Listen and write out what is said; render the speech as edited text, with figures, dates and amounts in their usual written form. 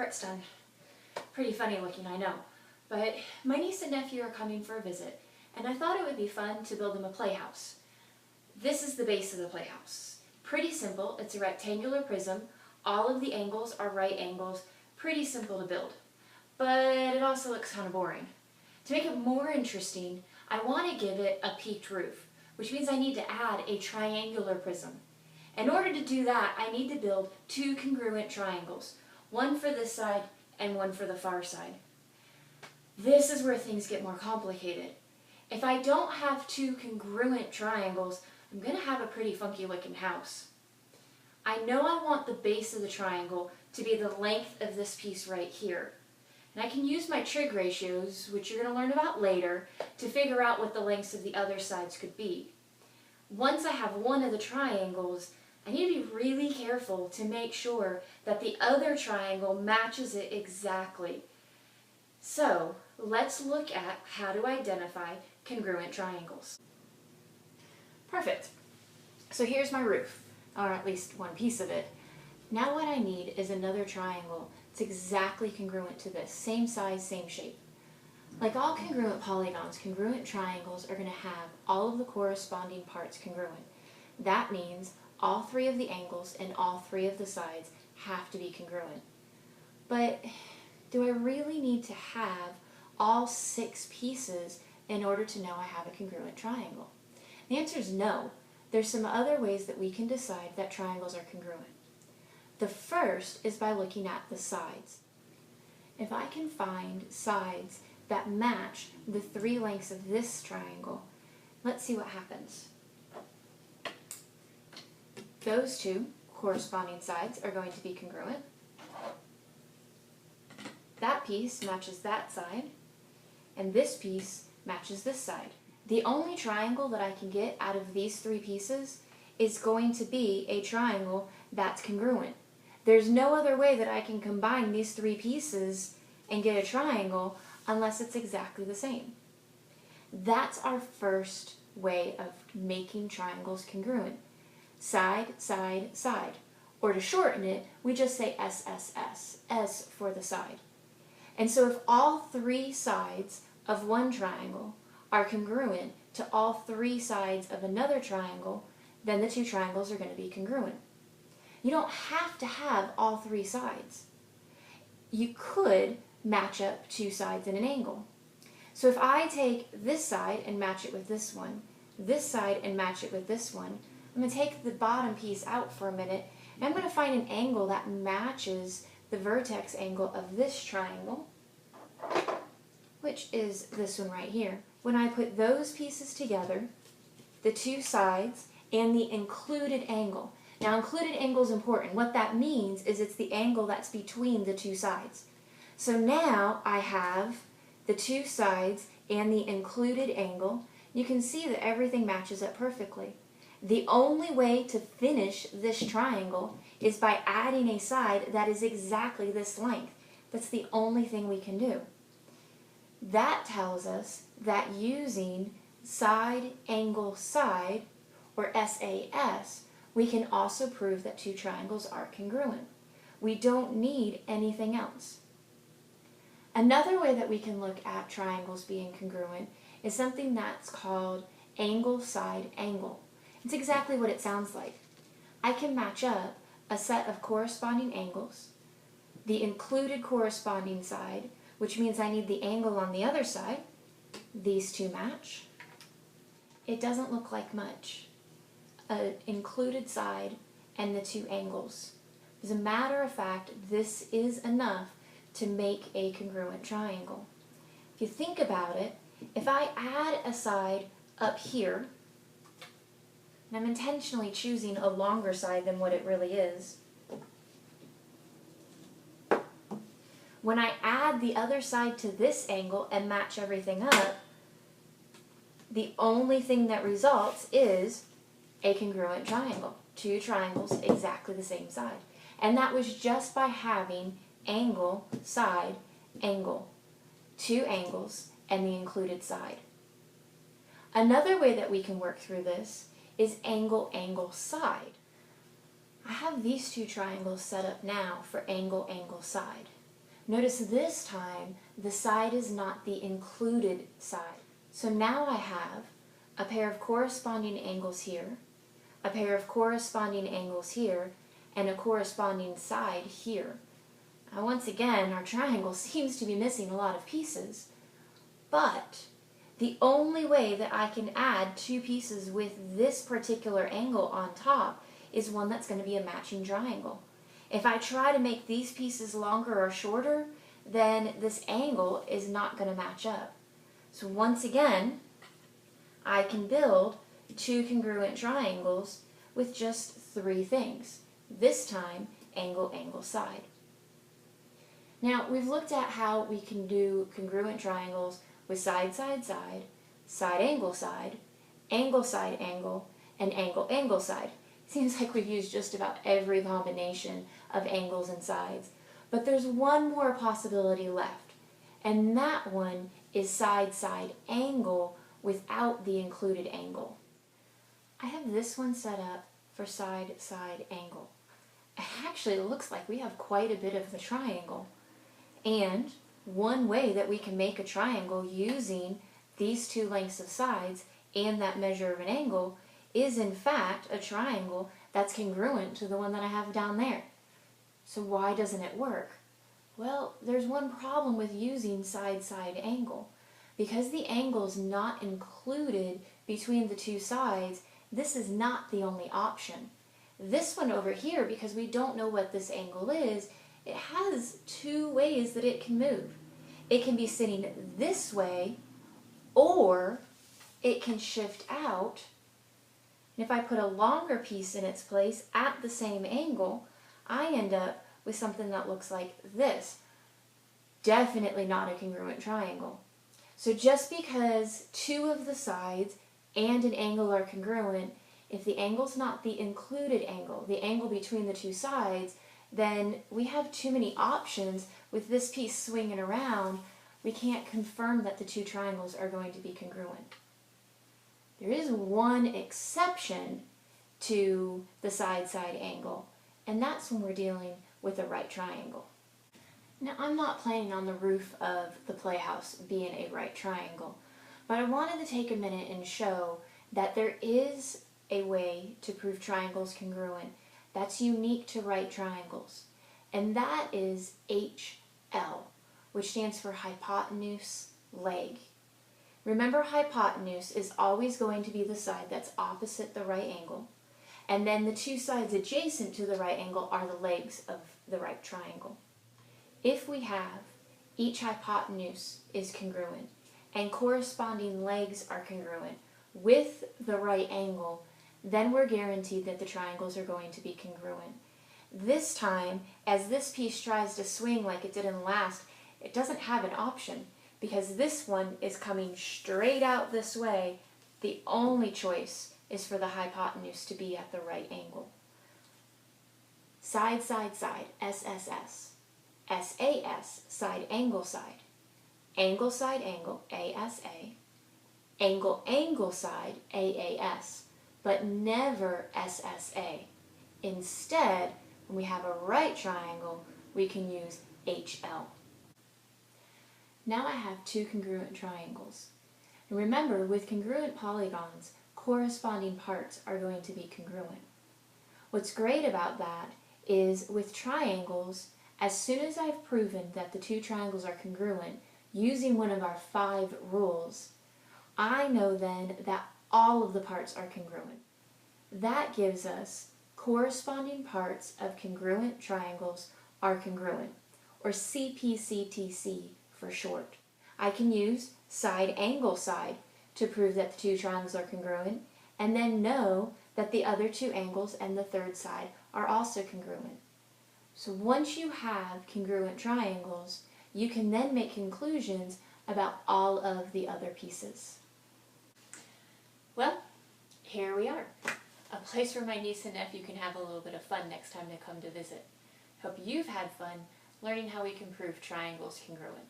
part's done. Pretty funny looking, I know. But my niece and nephew are coming for a visit, and I thought it would be fun to build them a playhouse. This is the base of the playhouse. Pretty simple. It's a rectangular prism. All of the angles are right angles. Pretty simple to build. But it also looks kind of boring. To make it more interesting, I want to give it a peaked roof, which means I need to add a triangular prism. In order to do that, I need to build two congruent triangles, one for this side and one for the far side. This is where things get more complicated. If I don't have two congruent triangles, I'm going to have a pretty funky looking house. I know I want the base of the triangle to be the length of this piece right here. And I can use my trig ratios, which you're going to learn about later, to figure out what the lengths of the other sides could be. Once I have one of the triangles, I need to be really careful to make sure that the other triangle matches it exactly. So, let's look at how to identify congruent triangles. Perfect. So here's my roof, or at least one piece of it. Now what I need is another triangle that's exactly congruent to this, same size, same shape. Like all congruent polygons, congruent triangles are going to have all of the corresponding parts congruent. That means all three of the angles and all three of the sides have to be congruent. But do I really need to have all 6 pieces in order to know I have a congruent triangle? The answer is no. There's some other ways that we can decide that triangles are congruent. The first is by looking at the sides. If I can find sides that match the 3 lengths of this triangle, let's see what happens. Those 2 corresponding sides are going to be congruent. That piece matches that side, and this piece matches this side. The only triangle that I can get out of these 3 pieces is going to be a triangle that's congruent. There's no other way that I can combine these 3 pieces and get a triangle unless it's exactly the same. That's our first way of making triangles congruent. Side, side, side. Or to shorten it, we just say SSS, S for the side. And so if all 3 sides of one triangle are congruent to all 3 sides of another triangle, then the 2 triangles are going to be congruent. You don't have to have all 3 sides. You could match up 2 sides in an angle. So if I take this side and match it with this one, this side and match it with this one, I'm going to take the bottom piece out for a minute, and I'm going to find an angle that matches the vertex angle of this triangle, which is this one right here. When I put those pieces together, the 2 sides and the included angle. Now included angle is important. What that means is it's the angle that's between the 2 sides. So now I have the 2 sides and the included angle. You can see that everything matches up perfectly. The only way to finish this triangle is by adding a side that is exactly this length. That's the only thing we can do. That tells us that using side, angle, side, or SAS, we can also prove that 2 triangles are congruent. We don't need anything else. Another way that we can look at triangles being congruent is something that's called angle, side, angle. It's exactly what it sounds like. I can match up a set of corresponding angles, the included corresponding side, which means I need the angle on the other side. These 2 match. It doesn't look like much. An included side and the 2 angles. As a matter of fact, this is enough to make a congruent triangle. If you think about it, if I add a side up here, and I'm intentionally choosing a longer side than what it really is, when I add the other side to this angle and match everything up, the only thing that results is a congruent triangle. 2 triangles exactly the same side. And that was just by having angle, side, angle. 2 angles and the included side. Another way that we can work through this is angle, angle, side. I have these 2 triangles set up now for angle, angle, side. Notice this time, the side is not the included side. So now I have a pair of corresponding angles here, a pair of corresponding angles here, and a corresponding side here. Now once again, our triangle seems to be missing a lot of pieces, but the only way that I can add two pieces with this particular angle on top is one that's going to be a matching triangle. If I try to make these pieces longer or shorter, then this angle is not going to match up. So once again, I can build two congruent triangles with just three things. This time, angle, angle, side. Now, we've looked at how we can do congruent triangles with side, side, side, side, angle, side, angle, and angle, angle, side. Seems like we've used just about every combination of angles and sides. But there's one more possibility left, and that one is side, side, angle without the included angle. I have this one set up for side, side, angle. It actually looks like we have quite a bit of the triangle. And one way that we can make a triangle using these two lengths of sides and that measure of an angle is in fact a triangle that's congruent to the one that I have down there. So why doesn't it work? Well, there's one problem with using side, side, angle. Because the angle's not included between the two sides, this is not the only option. This one over here, because we don't know what this angle is, it has two ways that it can move. It can be sitting this way, or it can shift out. And if I put a longer piece in its place at the same angle, I end up with something that looks like this. Definitely not a congruent triangle. So just because two of the sides and an angle are congruent, if the angle's not the included angle, the angle between the two sides, then we have too many options with this piece swinging around. We can't confirm that the two triangles are going to be congruent. There is one exception to the side-side angle, and that's when we're dealing with a right triangle. Now, I'm not planning on the roof of the Playhouse being a right triangle, but I wanted to take a minute and show that there is a way to prove triangles congruent that's unique to right triangles, and that is HL, which stands for hypotenuse-leg. Remember, hypotenuse is always going to be the side that's opposite the right angle, and then the two sides adjacent to the right angle are the legs of the right triangle. If we have each hypotenuse is congruent and corresponding legs are congruent with the right angle, then we're guaranteed that the triangles are going to be congruent. This time, as this piece tries to swing like it did in the last, it doesn't have an option because this one is coming straight out this way. The only choice is for the hypotenuse to be at the right angle. Side, side, side, SSS. SAS, side, angle, side. Angle, side, angle, ASA. Angle, angle, side, AAS. But never SSA. Instead, when we have a right triangle, we can use HL. Now I have two congruent triangles. And remember, with congruent polygons, corresponding parts are going to be congruent. What's great about that is with triangles, as soon as I've proven that the two triangles are congruent using one of our 5 rules, I know then that all of the parts are congruent. That gives us corresponding parts of congruent triangles are congruent, or CPCTC for short. I can use side, angle, side to prove that the two triangles are congruent, and then know that the other two angles and the third side are also congruent. So once you have congruent triangles, you can then make conclusions about all of the other pieces. Well, here we are. A place where my niece and nephew can have a little bit of fun next time they come to visit. Hope you've had fun learning how we can prove triangles congruent.